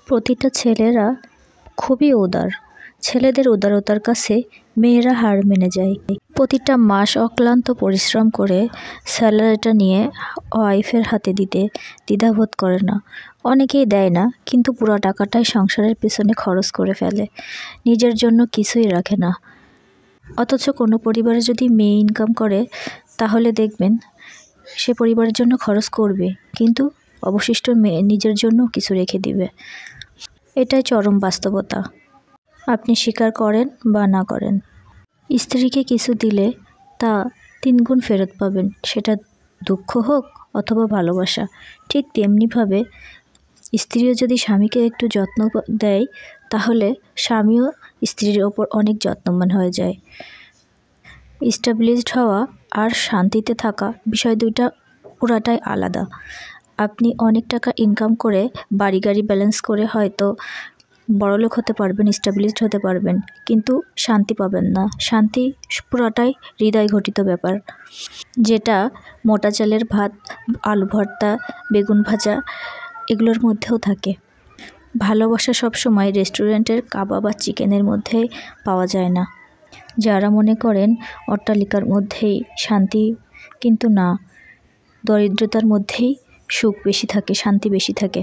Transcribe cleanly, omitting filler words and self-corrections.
প্রতিটা ছেলেরা খুবই উদার। ছেলেদের উদারতার কাছে মেয়েরা হার মেনে যায়। প্রতিটা মাস অক্লান্ত পরিশ্রম করে স্যালারিটা নিয়ে ওয়াইফের হাতে দিতে দ্বিধাবোধ করে না। অনেকেই দেয় না, কিন্তু পুরো টাকাটাই সংসারের পেছনে খরচ করে ফেলে, নিজের জন্য কিছুই রাখে না। অথচ কোনো পরিবারে যদি মেয়ে ইনকাম করে, তাহলে দেখবেন সে পরিবারের জন্য খরচ করবে, কিন্তু অবশিষ্ট মেয়ে নিজের জন্য কিছু রেখে দিবে। এটাই চরম বাস্তবতা, আপনি স্বীকার করেন বা না করেন। স্ত্রীকে কিছু দিলে তা 3 গুণ ফেরত পাবেন, সেটা দুঃখ হোক অথবা ভালোবাসা। ঠিক তেমনিভাবে স্ত্রীও যদি স্বামীকে একটু যত্ন দেয়, তাহলে স্বামীও স্ত্রীর ওপর অনেক যত্নবান হয়ে যায়। এস্টাবলিশড হওয়া আর শান্তিতে থাকা বিষয় দুইটা পুরাটাই আলাদা। আপনি অনেক টাকা ইনকাম করে বাড়ি গাড়ি ব্যালেন্স করে হয়তো বড়লোক হতে পারবেন, এস্টাবলিশড হতে পারবেন, কিন্তু শান্তি পাবেন না। শান্তি পুরাটাই হৃদয় ঘটিত ব্যাপার, যেটা মোটা চালের ভাত, আলু ভর্তা, বেগুন ভাজা এগুলোর মধ্যেও থাকে। ভালোবাসা সবসময় রেস্টুরেন্টের কাবাব বা চিকেনের মধ্যে পাওয়া যায় না। যারা মনে করেন অট্টালিকার মধ্যেই শান্তি, কিন্তু না, দরিদ্রতার মধ্যেই সুখ বেশি থাকে, শান্তি বেশি থাকে।